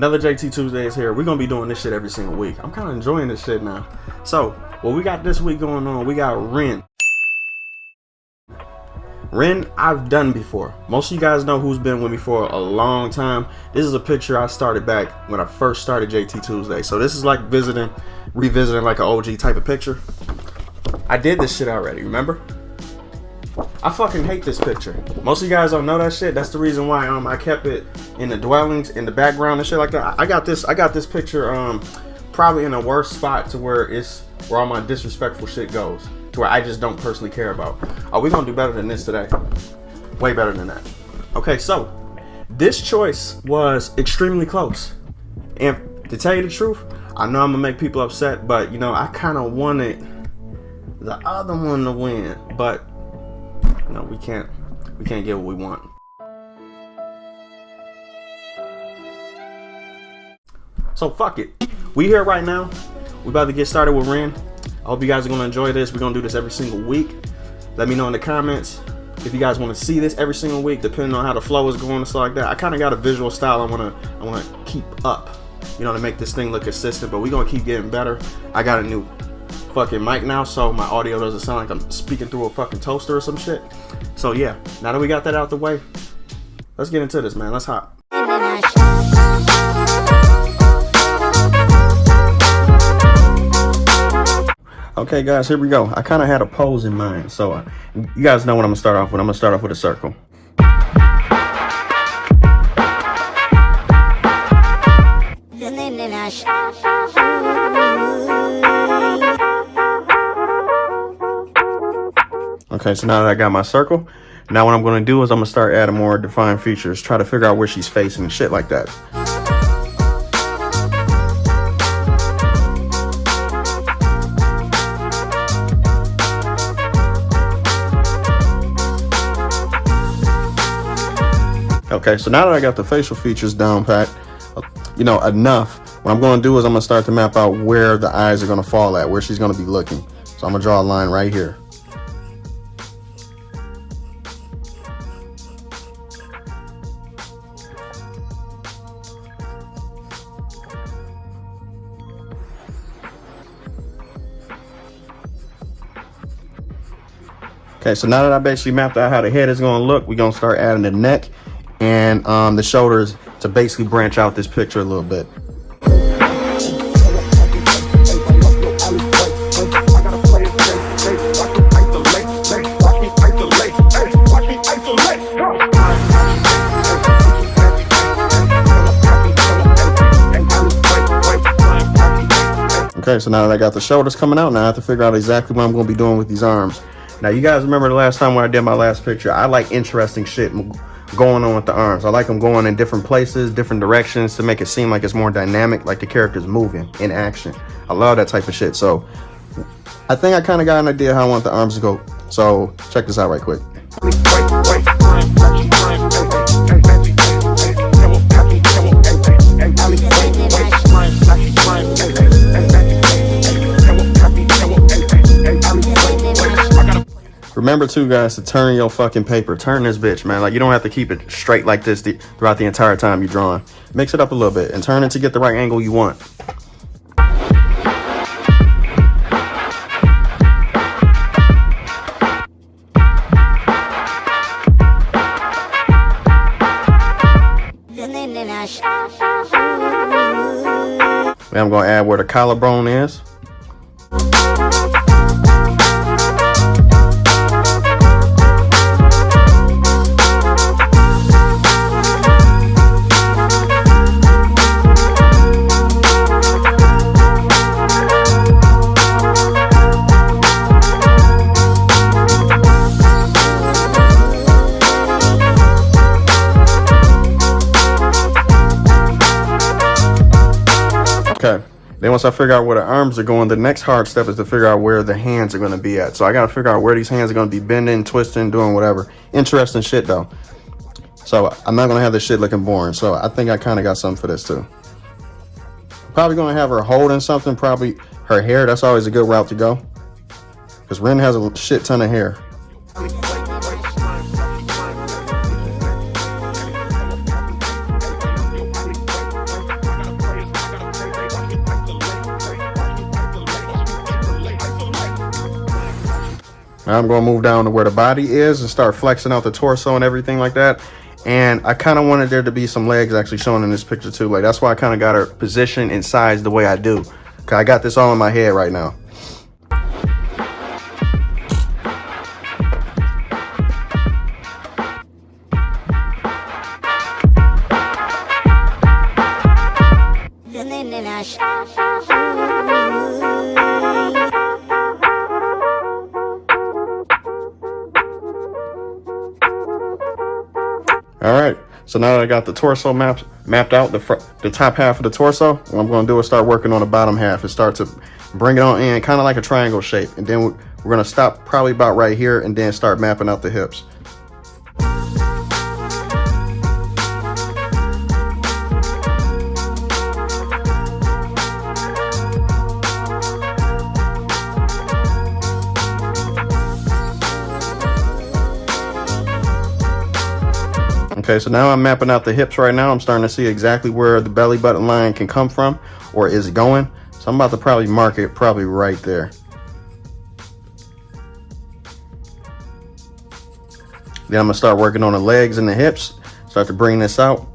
Another JT Tuesdays here. We're gonna be doing this shit every single week. I'm kind of enjoying this shit now. So, what we got this week going on, we got RIN. RIN, I've done before. Most of you guys know who's been with me for a long time. This is a picture I started back when I first started JT Tuesday. So this is like revisiting like an OG type of picture. I did this shit already, remember? I fucking hate this picture. Most of you guys don't know that shit. That's the reason why I kept it in the dwellings, in the background and shit like that. I got this picture probably in a worse spot to where all my disrespectful shit goes, to where I just don't personally care about. Oh, we're gonna do better than this today. Way better than that. Okay, so this choice was extremely close. And to tell you the truth, I know I'm gonna make people upset, but you know, I kind of wanted the other one to win, but no, we can't get what we want. So fuck it. We here right now. We about to get started with RIN. I hope you guys are gonna enjoy this. We're gonna do this every single week. Let me know in the comments if you guys want to see this every single week, depending on how the flow is going and stuff like that. I kind of got a visual style I wanna keep up, you know, to make this thing look consistent. But we're gonna keep getting better. I got a new fucking mic now, so my audio doesn't sound like I'm speaking through a fucking toaster or some shit. So yeah, now that we got that out the way, let's get into this, man. Let's hop. Okay guys, here we go. I kind of had a pose in mind, so you guys know what I'm gonna start off with. I'm gonna start off with a circle. Okay, so now that I got my circle, now what I'm going to do is I'm going to start adding more defined features, try to figure out where she's facing and shit like that. Okay, so now that I got the facial features down pat, you know, enough, what I'm going to do is I'm going to start to map out where the eyes are going to fall at, where she's going to be looking. So I'm going to draw a line right here. Okay, so now that I basically mapped out how the head is going to look, we're going to start adding the neck and the shoulders to basically branch out this picture a little bit. Okay, so now that I got the shoulders coming out, now I have to figure out exactly what I'm going to be doing with these arms. Now, you guys remember the last time when I did my last picture, I like interesting shit going on with the arms. I like them going in different places, different directions to make it seem like it's more dynamic, like the character's moving in action. I love that type of shit. So I think I kind of got an idea how I want the arms to go. So check this out right quick. Remember too, guys, to turn your fucking paper. Turn this bitch, man. Like, you don't have to keep it straight like this throughout the entire time you're drawing. Mix it up a little bit and turn it to get the right angle you want. Then I'm going to add where the collarbone is. Okay, then once I figure out where the arms are going, the next hard step is to figure out where the hands are going to be at. So I got to figure out where these hands are going to be bending, twisting, doing whatever. Interesting shit though. So I'm not going to have this shit looking boring. So I think I kind of got something for this too. Probably going to have her holding something, probably her hair. That's always a good route to go, because RIN has a shit ton of hair. Now I'm going to move down to where the body is and start flexing out the torso and everything like that. And I kind of wanted there to be some legs actually shown in this picture too. Like, that's why I kind of got her positioned and sized the way I do. Cause I got this all in my head right now. All right, so now that I got the torso mapped out, the top half of the torso, what I'm going to do is start working on the bottom half and start to bring it on in, kind of like a triangle shape. And then we're going to stop probably about right here and then start mapping out the hips. Okay, so now I'm mapping out the hips right now. I'm starting to see exactly where the belly button line can come from or is going. So I'm about to probably mark it probably right there. Then I'm gonna start working on the legs and the hips. Start to bring this out.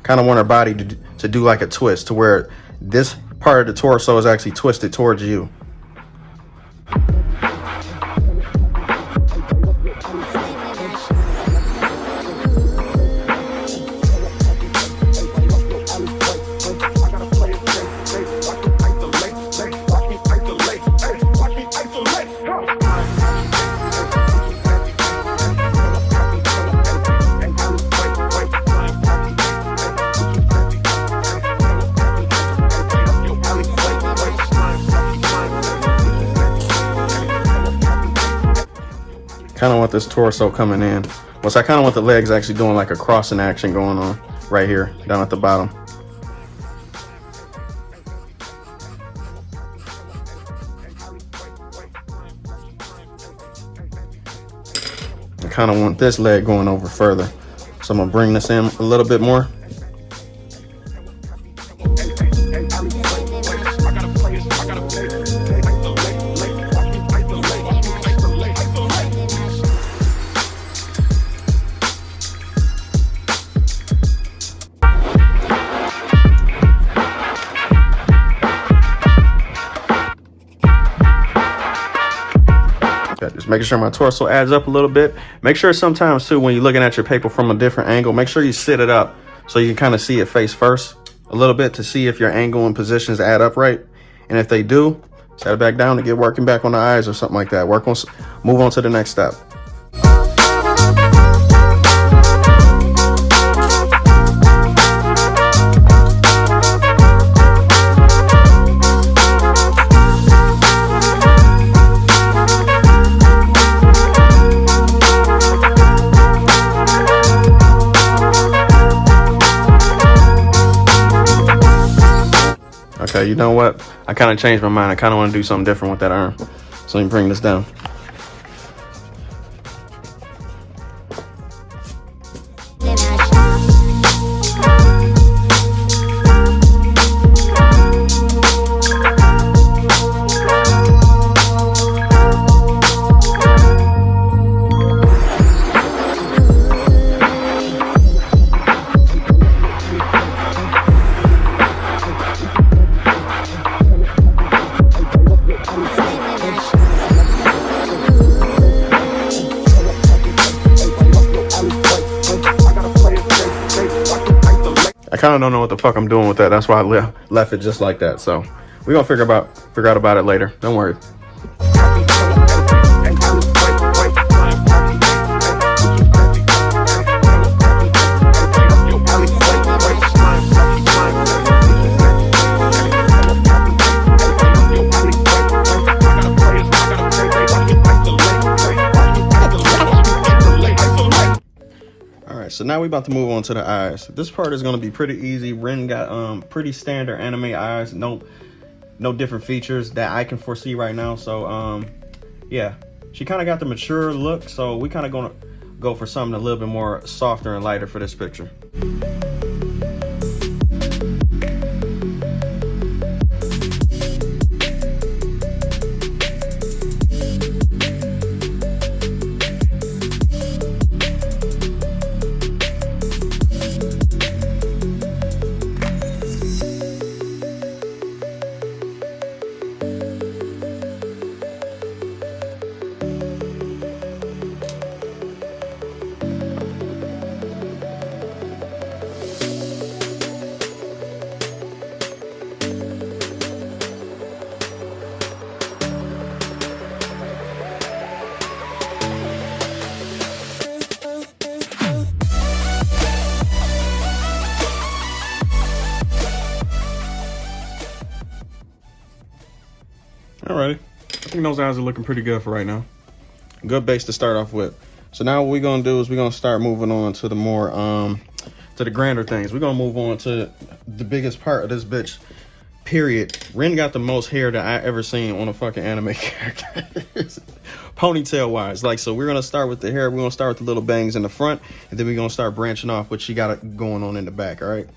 Kind of want our body to do like a twist to where this part of the torso is actually twisted towards you. Kind of want this torso coming in. Well, so I kind of want the legs actually doing like a crossing action going on right here down at the bottom. I kind of want this leg going over further. So I'm gonna bring this in a little bit more. Just making sure my torso adds up a little bit. Make sure sometimes too, when you're looking at your paper from a different angle, make sure you sit it up so you can kind of see it face first a little bit to see if your angle and positions add up right. And if they do, set it back down to get working back on the eyes or something like that. Move on to the next step. Okay, you know what? I kind of changed my mind. I kind of want to do something different with that arm. So let me bring this down. I kind of don't know what the fuck I'm doing with that. That's why I left it just like that. So we're gonna figure out about it later. Don't worry. So now we're about to move on to the eyes. This part is going to be pretty easy. Rin got pretty standard anime eyes. No different features that I can foresee right now. So yeah, she kind of got the mature look. So we kind of going to go for something a little bit more softer and lighter for this picture. Alrighty, I think those eyes are looking pretty good for right now. Good base to start off with. So now what we're gonna do is we're gonna start moving on to the more to the grander things. We're gonna move on to the biggest part of this bitch, period. Rin got the most hair that I ever seen on a fucking anime character. Ponytail wise. Like, so we're gonna start with the hair. We're gonna start with the little bangs in the front, and then we're gonna start branching off what she got going on in the back. All right.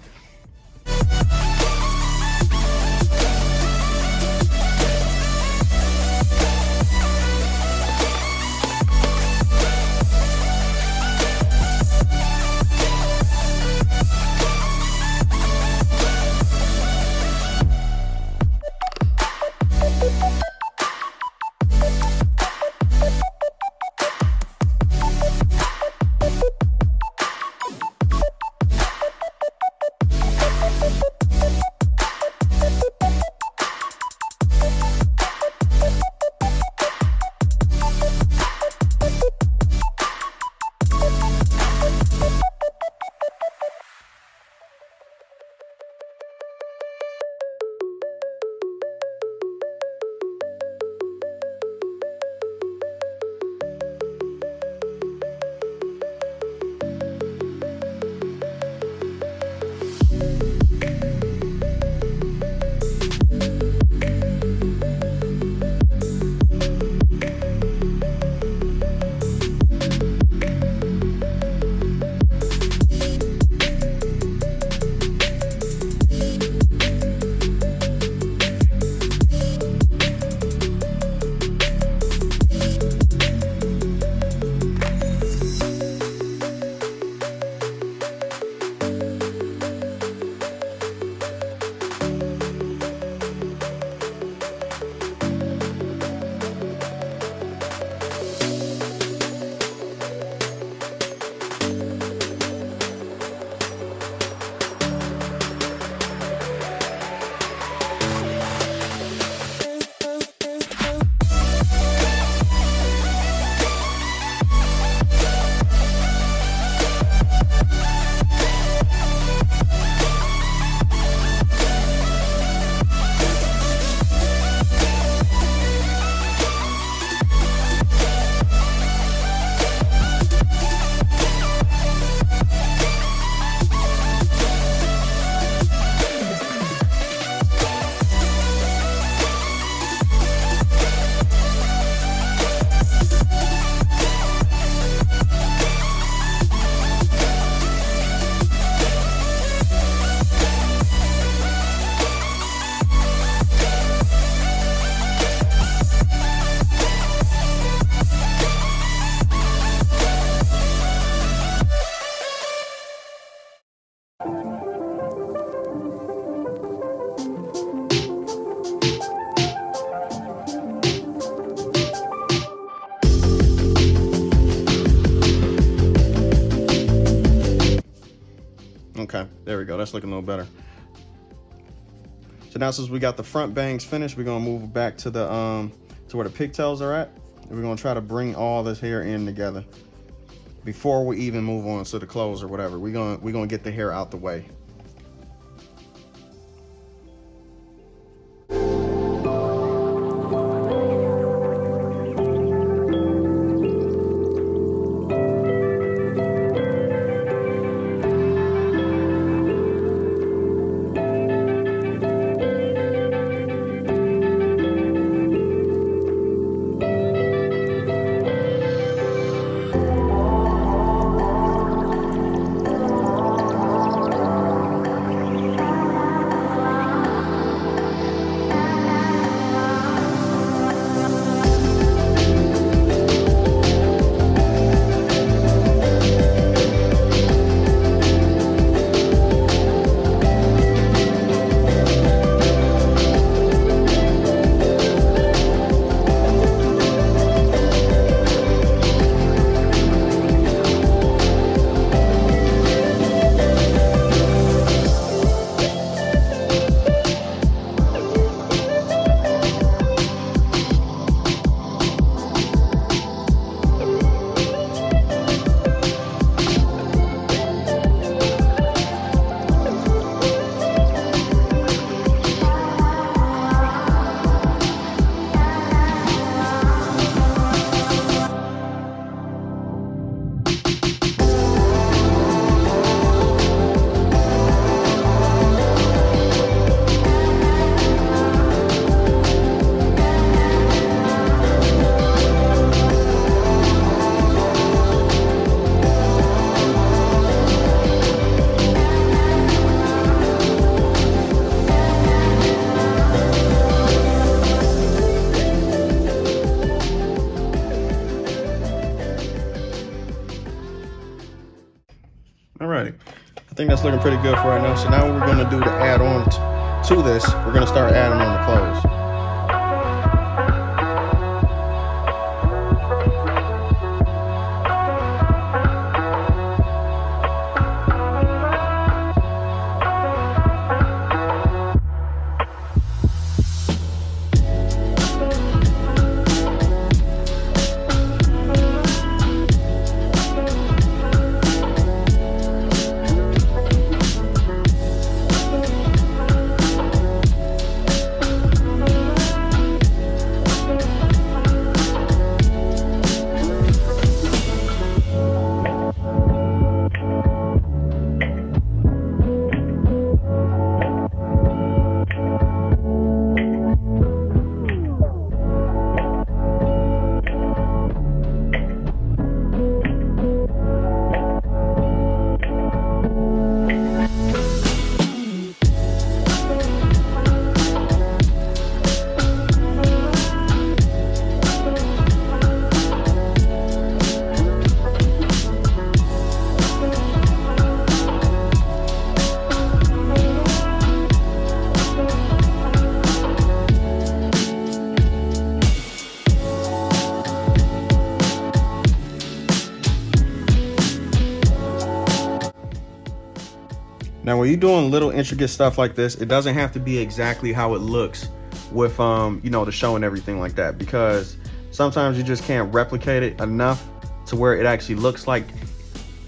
Okay, there we go. That's looking a little better. So now since we got the front bangs finished, we're gonna move back to the to where the pigtails are at. And we're gonna try to bring all this hair in together before we even move on to the clothes or whatever. We're gonna get the hair out the way. think that's looking pretty good for right now. So now what we're going to do to add on to this, we're going to start adding on the clothes. Now, when you're doing little intricate stuff like this, it doesn't have to be exactly how it looks with, you know, the show and everything like that, because sometimes you just can't replicate it enough to where it actually looks like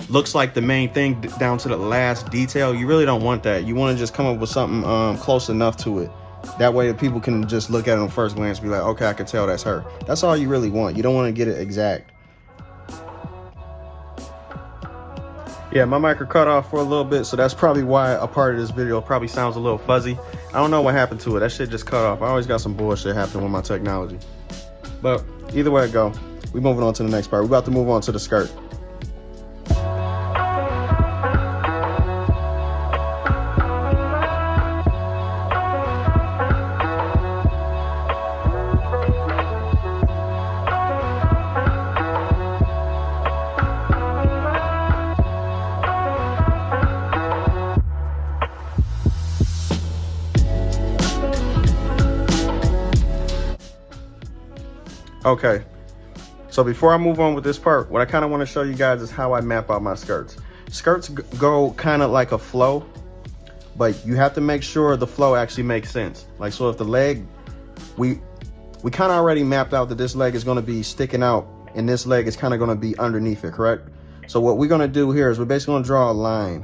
the main thing down to the last detail. You really don't want that. You want to just come up with something close enough to it. That way people can just look at it on first glance and be like, okay, I can tell that's her. That's all you really want. You don't want to get it exact. Yeah, my mic cut off for a little bit, so that's probably why a part of this video probably sounds a little fuzzy. I don't know what happened to it. That shit just cut off. I always got some bullshit happening with my technology. But either way it go, we moving on to the next part. We're about to move on to the skirt. Okay, so before I move on with this part, what I kind of want to show you guys is how I map out my skirts. Skirts go kind of like a flow, but you have to make sure the flow actually makes sense. Like, so if the leg, we kind of already mapped out that this leg is going to be sticking out and this leg is kind of going to be underneath it, correct? So what we're going to do here is we're basically going to draw a line,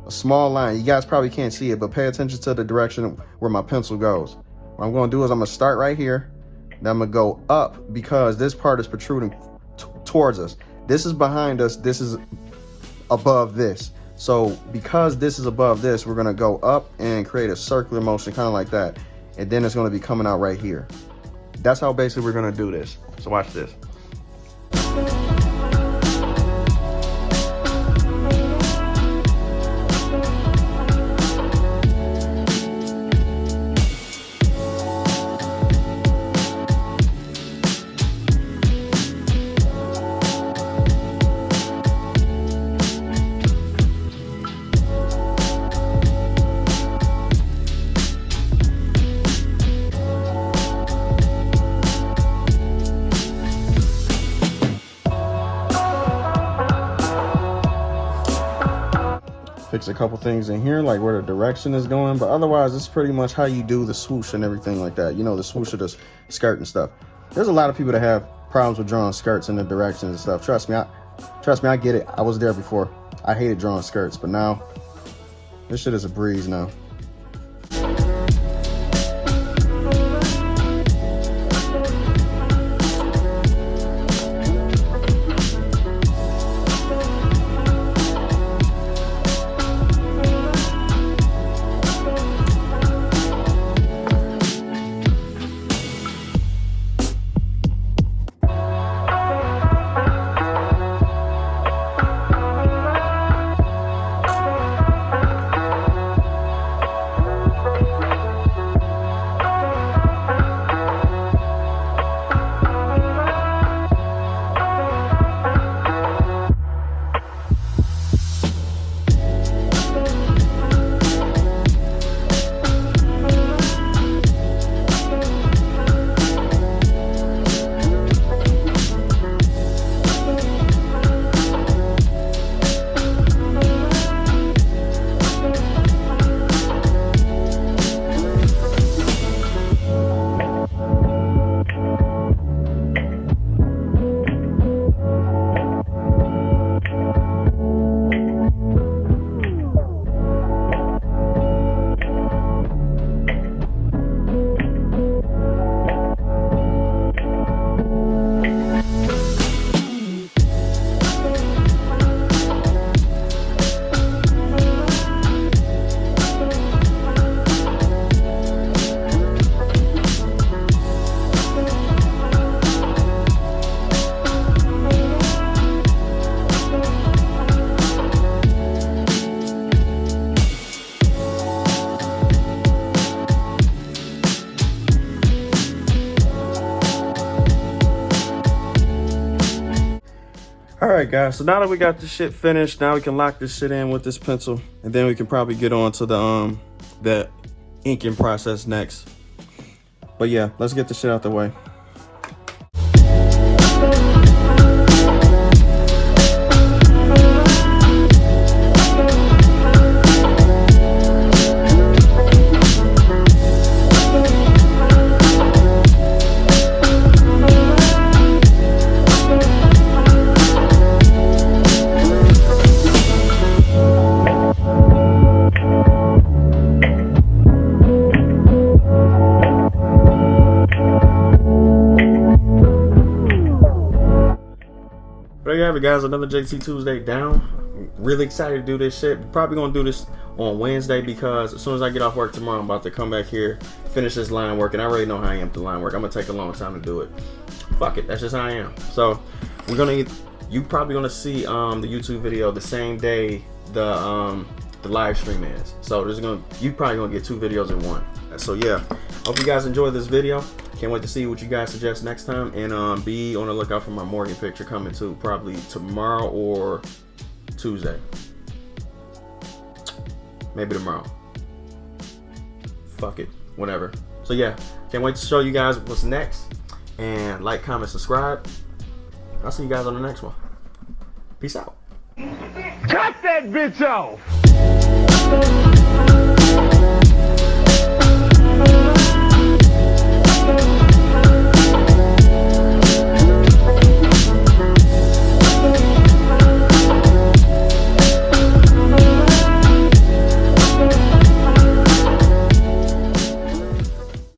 a small line. You guys probably can't see it, but pay attention to the direction where my pencil goes. What I'm going to do is I'm going to start right here. Then I'm gonna go up because this part is protruding towards us. This is behind us. This is above this. So because this is above this, we're gonna go up and create a circular motion, kind of like that. And then it's gonna be coming out right here. That's how basically we're gonna do this. So watch this. Fix a couple things in here, like where the direction is going, but otherwise it's pretty much how you do the swoosh and everything like that. You know, the swoosh of the skirt and stuff. There's a lot of people that have problems with drawing skirts in the directions and stuff. Trust me, I get it. I was there before. I hated drawing skirts, but now this shit is a breeze now. right, guys, so now that we got this shit finished, now we can lock this shit in with this pencil, and then we can probably get on to the inking process next. But yeah, let's get this shit out the way. There you have it, guys. Another JT Tuesday down. I'm really excited to do this shit. Probably gonna do this on Wednesday because as soon as I get off work tomorrow, I'm about to come back here, finish this line work, and I already know how I am with the line work. I'm gonna take a long time to do it. Fuck it, that's just how I am. So we're gonna you probably gonna see the YouTube video the same day the live stream is. So you probably gonna get 2 videos in one. So yeah, hope you guys enjoyed this video. Can't wait to see what you guys suggest next time, and be on the lookout for my Morgan picture coming too, probably tomorrow or Tuesday. Maybe tomorrow. Fuck it, whatever. So yeah, can't wait to show you guys what's next, and like, comment, subscribe. I'll see you guys on the next one. Peace out. Cut that bitch off!